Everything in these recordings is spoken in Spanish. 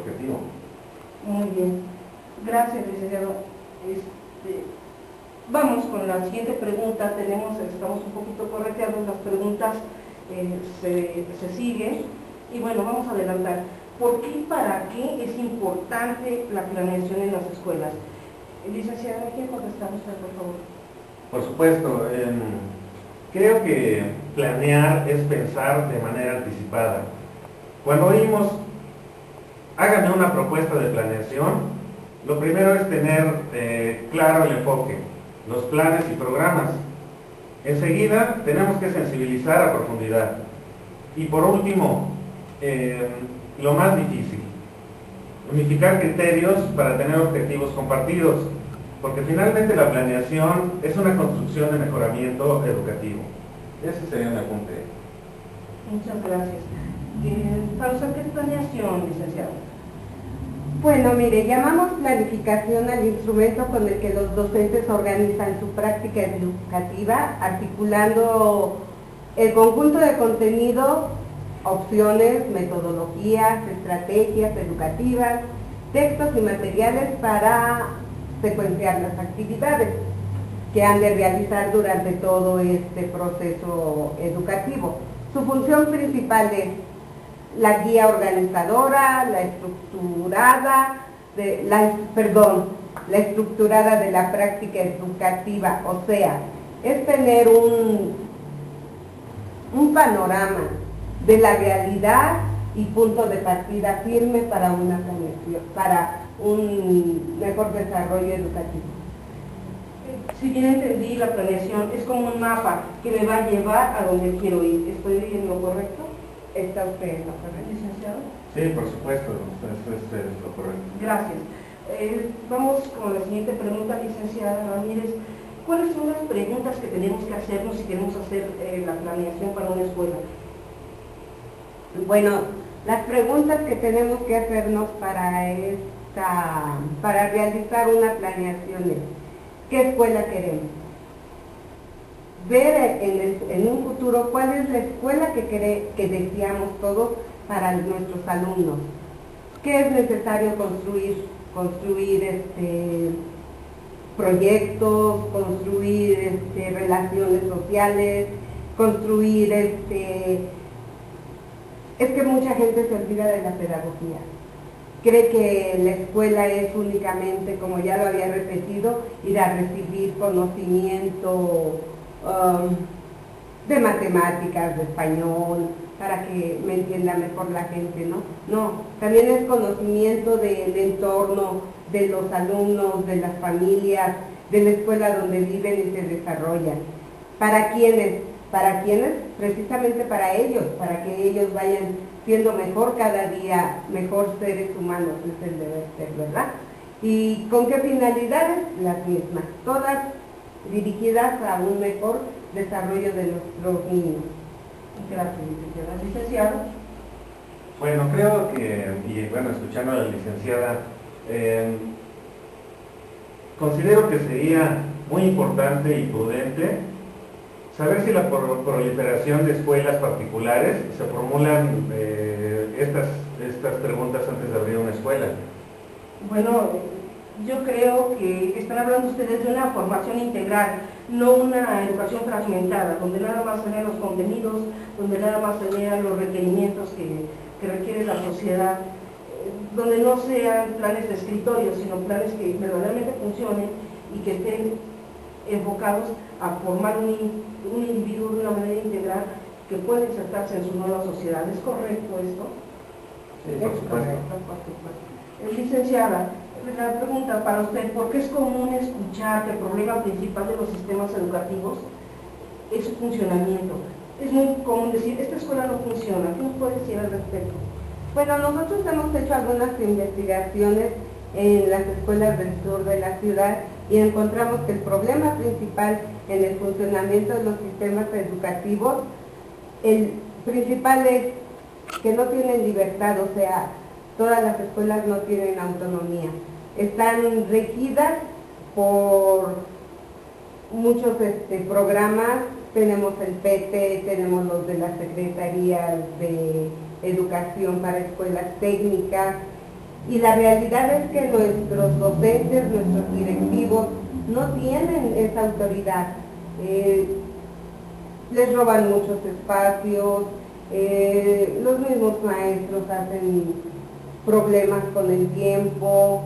objetivo. Muy bien, gracias, licenciado. Vamos con la siguiente pregunta. Estamos un poquito correteados, las preguntas se siguen y bueno, vamos a adelantar. ¿Por qué y para qué es importante la planeación en las escuelas? Licenciada, ¿me quiere contestar usted, por favor? Por supuesto, creo que planear es pensar de manera anticipada. Cuando oímos, hágame una propuesta de planeación, lo primero es tener claro el enfoque, los planes y programas. Enseguida tenemos que sensibilizar a profundidad. Y por último, lo más difícil, unificar criterios para tener objetivos compartidos, porque finalmente la planeación es una construcción de mejoramiento educativo. Ese sería un apunte. Muchas gracias. ¿Para usted qué es planeación, licenciado? Bueno, mire, llamamos planificación al instrumento con el que los docentes organizan su práctica educativa, articulando el conjunto de contenidos, opciones, metodologías, estrategias educativas, textos y materiales para secuenciar las actividades que han de realizar durante todo este proceso educativo. Su función principal es la guía organizadora, la estructurada de la práctica educativa, o sea, es tener un panorama de la realidad y punto de partida firme para una planeación, para un mejor desarrollo educativo. Si bien entendí, la planeación es como un mapa que me va a llevar a donde quiero ir. ¿Estoy en lo correcto? ¿Está usted en lo correcto, licenciado? Sí, por supuesto, eso es lo correcto. Gracias. Vamos con la siguiente pregunta, licenciada Ramírez. ¿Cuáles son las preguntas que tenemos que hacernos si queremos hacer la planeación para una escuela? Bueno, las preguntas que tenemos que hacernos para realizar una planeación es: ¿qué escuela queremos? Ver en un futuro cuál es la escuela que deseamos todos para nuestros alumnos. ¿Qué es necesario construir proyectos, construir relaciones sociales, construir Es que mucha gente se olvida de la pedagogía. Cree que la escuela es únicamente, como ya lo había repetido, ir a recibir conocimiento de matemáticas, de español, para que me entienda mejor la gente, ¿no? No, también es conocimiento del entorno, de los alumnos, de las familias, de la escuela donde viven y se desarrollan. ¿Para quiénes? ¿Para quiénes? Precisamente para ellos, para que ellos vayan siendo mejor cada día, mejor seres humanos, es el deber ser, ¿verdad? ¿Y con qué finalidades? Las mismas, todas dirigidas a un mejor desarrollo de nuestros niños. Gracias, licenciado. Bueno, creo que, y bueno, escuchando a la licenciada, considero que sería muy importante y prudente saber si la proliferación de escuelas particulares se formulan estas preguntas antes de abrir una escuela. Bueno, yo creo que están hablando ustedes de una formación integral, no una educación fragmentada, donde nada más se vean los contenidos, donde nada más se vean los requerimientos que requiere la sociedad, donde no sean planes de escritorio, sino planes que verdaderamente funcionen y que estén enfocados a formar un individuo de una manera integral que pueda insertarse en su nueva sociedad. ¿Es correcto esto? Sí, por supuesto. Licenciada, la pregunta para usted: ¿por qué es común escuchar que el problema principal de los sistemas educativos es su funcionamiento? Es muy común decir, esta escuela no funciona. ¿Qué nos puede decir al respecto? Bueno, nosotros hemos hecho algunas investigaciones en las escuelas del sur de la ciudad y encontramos que el problema principal en el funcionamiento de los sistemas educativos, el principal es que no tienen libertad, o sea, todas las escuelas no tienen autonomía. Están regidas por muchos programas, tenemos el PT, tenemos los de las secretarías de educación para escuelas técnicas, Y la realidad es que nuestros docentes, nuestros directivos, no tienen esa autoridad. Les roban muchos espacios, los mismos maestros hacen problemas con el tiempo,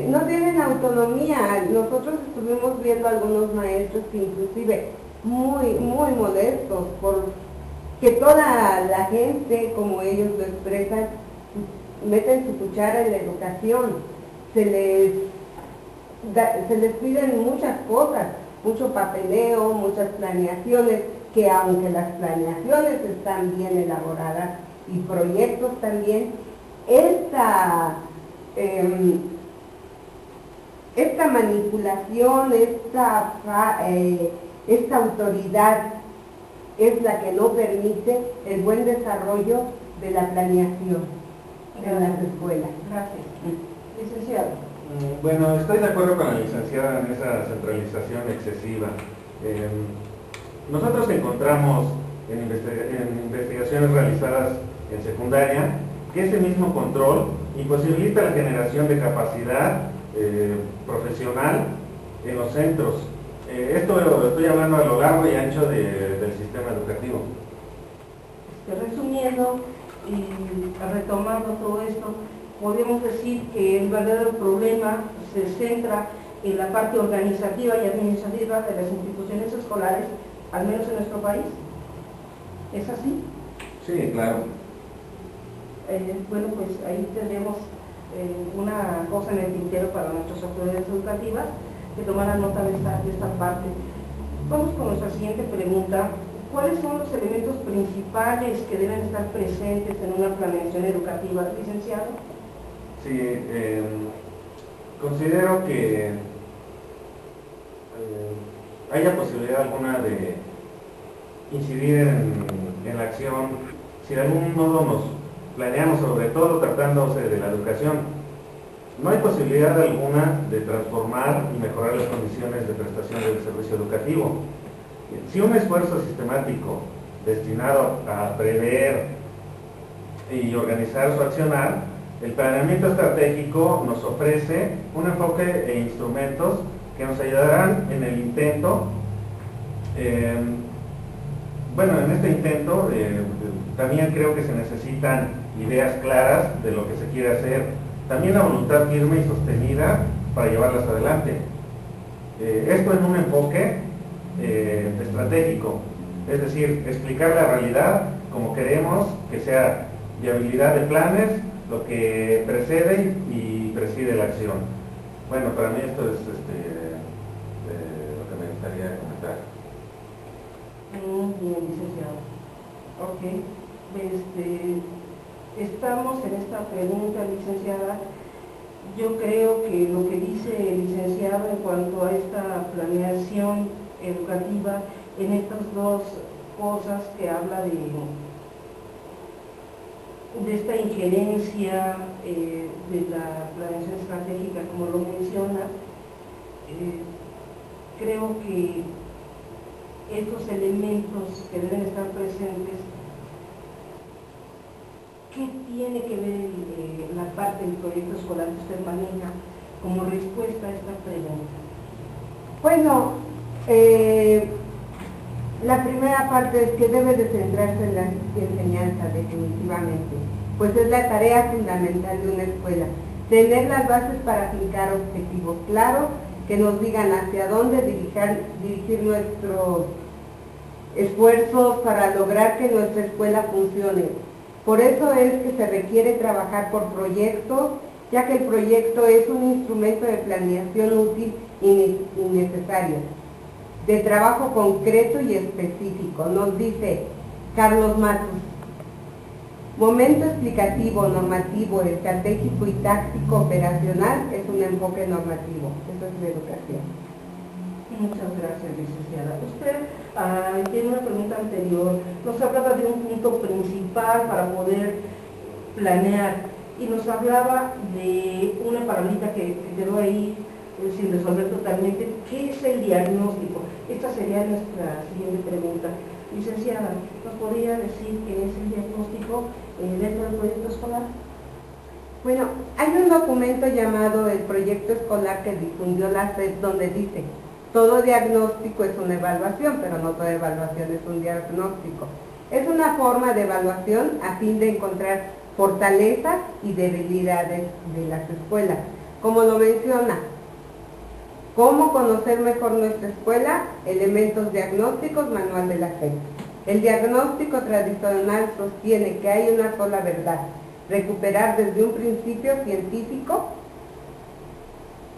no tienen autonomía. Nosotros estuvimos viendo algunos maestros que inclusive muy molestos por que toda la gente, como ellos lo expresan, meten su cuchara en la educación, se les piden muchas cosas, mucho papeleo, muchas planeaciones, que aunque las planeaciones están bien elaboradas y proyectos también, esta manipulación, esta autoridad es la que no permite el buen desarrollo de la planeación en las escuelas. Gracias. Licenciado. Bueno, estoy de acuerdo con la licenciada en esa centralización excesiva. Nosotros encontramos en investigaciones realizadas en secundaria que ese mismo control imposibilita la generación de capacidad profesional en los centros. Esto lo estoy hablando a lo largo y ancho del sistema educativo. Resumiendo y retomando todo esto, podemos decir que el verdadero problema se centra en la parte organizativa y administrativa de las instituciones escolares, al menos en nuestro país. ¿Es así? Sí, claro. Bueno, pues ahí tendremos una cosa en el tintero para nuestras autoridades educativas, que tomaran nota de esta parte. Vamos con nuestra siguiente pregunta. ¿Cuáles son los elementos principales que deben estar presentes en una planeación educativa, licenciado? Sí, considero que haya posibilidad alguna de incidir en la acción, si de algún modo nos planeamos, sobre todo tratándose de la educación. No hay posibilidad alguna de transformar y mejorar las condiciones de prestación del servicio educativo. Si un esfuerzo sistemático destinado a prever y organizar su accionar, el planeamiento estratégico nos ofrece un enfoque e instrumentos que nos ayudarán en el intento. Bueno, en este intento también creo que se necesitan ideas claras de lo que se quiere hacer. También la voluntad firme y sostenida para llevarlas adelante. Esto en un enfoque estratégico, es decir, explicar la realidad como queremos que sea, viabilidad de planes, lo que precede y preside la acción. Bueno, para mí esto es lo que me gustaría comentar. Bien, licenciado. Ok. Estamos en esta pregunta, licenciada. Yo creo que lo que dice el licenciado en cuanto a esta planeación educativa, en estas dos cosas que habla de esta injerencia de la planeación estratégica, como lo menciona, creo que estos elementos que deben estar presentes, ¿qué tiene que ver la parte del proyecto escolar que usted maneja como respuesta a esta pregunta? Bueno, la primera parte es que debe de centrarse en la enseñanza, definitivamente, pues es la tarea fundamental de una escuela, tener las bases para fijar objetivos claros que nos digan hacia dónde dirigir nuestros esfuerzos para lograr que nuestra escuela funcione. Por eso es que se requiere trabajar por proyectos, ya que el proyecto es un instrumento de planeación útil y necesario, de trabajo concreto y específico. Nos dice Carlos Matus: momento explicativo, normativo, estratégico y táctico operacional es un enfoque normativo. Eso es la educación. Muchas gracias, licenciada. Usted tiene una pregunta anterior, nos hablaba de un punto principal para poder planear y nos hablaba de una palabrita que quedó ahí sin resolver totalmente. ¿Qué es el diagnóstico? Esta sería nuestra siguiente pregunta. Licenciada, ¿nos podría decir qué es el diagnóstico dentro del proyecto escolar? Bueno, hay un documento llamado el Proyecto Escolar que difundió la SEP, donde dice: todo diagnóstico es una evaluación, pero no toda evaluación es un diagnóstico. Es una forma de evaluación a fin de encontrar fortalezas y debilidades de las escuelas. Como lo menciona, ¿cómo conocer mejor nuestra escuela? Elementos diagnósticos, manual de la SEP. El diagnóstico tradicional sostiene que hay una sola verdad: recuperar desde un principio científico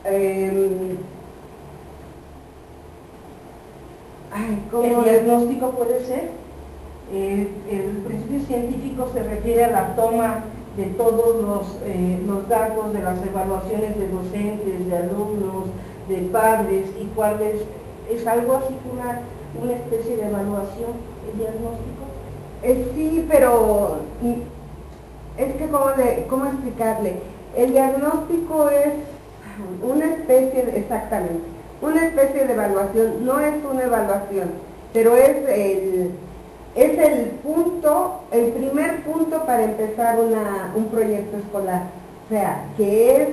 El diagnóstico puede ser, el principio científico se refiere a la toma de todos los datos de las evaluaciones de docentes, de alumnos, de padres, y cuál es algo así como una especie de evaluación, el diagnóstico. Sí, pero es que ¿cómo explicarle? El diagnóstico es una especie una especie de evaluación. No es una evaluación, pero es el primer punto para empezar un proyecto escolar. O sea, que es,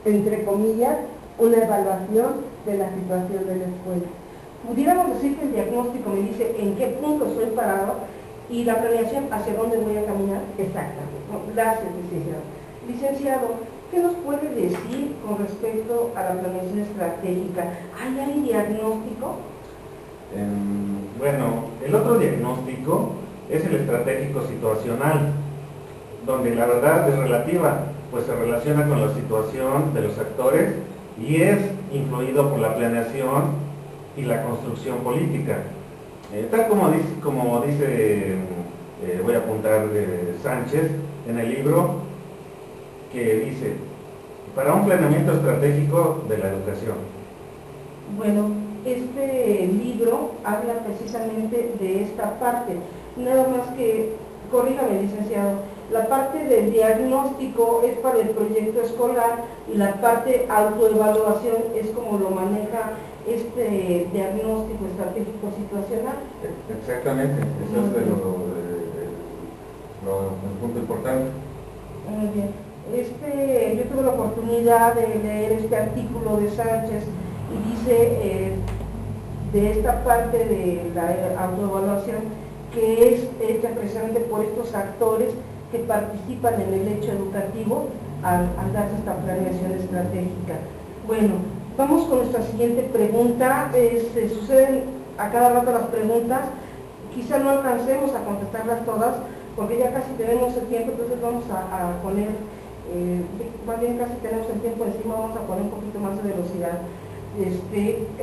entre comillas, una evaluación de la situación de la escuela. Pudiéramos decir que el diagnóstico me dice en qué punto estoy parado, y la planeación hacia dónde voy a caminar. Exactamente. Gracias, licenciado. Licenciado, ¿qué nos puede decir con respecto a la planeación estratégica? ¿Hay diagnóstico? Bueno, el otro diagnóstico es el estratégico situacional, donde la verdad es relativa, pues se relaciona con la situación de los actores y es influido por la planeación y la construcción política. Tal como dice, voy a apuntar Sánchez en el libro, que dice: para un planeamiento estratégico de la educación. Bueno, este libro habla precisamente de esta parte, nada más que, corrígame, licenciado, la parte del diagnóstico es para el proyecto escolar y la parte autoevaluación es como lo maneja este diagnóstico estratégico situacional. Exactamente, eso es el punto importante. Muy bien. Yo tuve la oportunidad de leer este artículo de Sánchez y dice de esta parte de la autoevaluación que es hecha precisamente por estos actores que participan en el hecho educativo al darse esta planeación estratégica. Bueno, vamos con nuestra siguiente pregunta. Suceden a cada rato las preguntas, quizá no alcancemos a contestarlas todas porque ya casi tenemos el tiempo, entonces vamos a poner, más bien casi tenemos el tiempo encima, vamos a poner un poquito más de velocidad.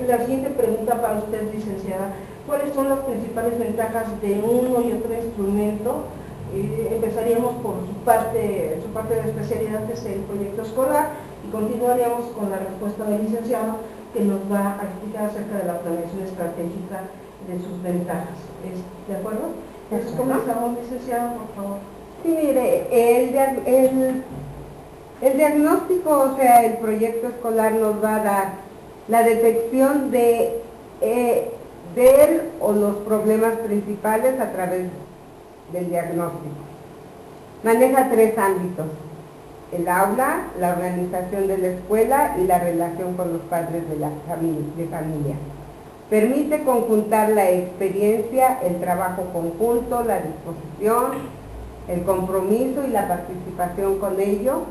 La siguiente pregunta para usted, licenciada: ¿cuáles son las principales ventajas de uno y otro instrumento? Empezaríamos por su parte de especialidad, que es el proyecto escolar, y continuaríamos con la respuesta del licenciado, que nos va a explicar acerca de la planeación estratégica, de sus ventajas. ¿De acuerdo? Entonces comenzamos, licenciado, por favor. Sí, mire, el diagnóstico, o sea, el proyecto escolar nos va a dar la detección de él o los problemas principales a través del diagnóstico. Maneja 3 ámbitos: el aula, la organización de la escuela y la relación con los padres de familia. Permite conjuntar la experiencia, el trabajo conjunto, la disposición, el compromiso y la participación con ello,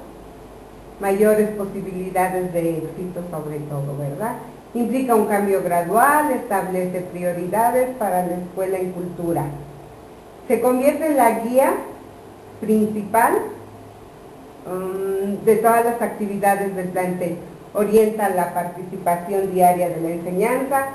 mayores posibilidades de éxito sobre todo, ¿verdad? Implica un cambio gradual, establece prioridades para la escuela en cultura. Se convierte en la guía principal de todas las actividades del plantel. Orienta la participación diaria de la enseñanza,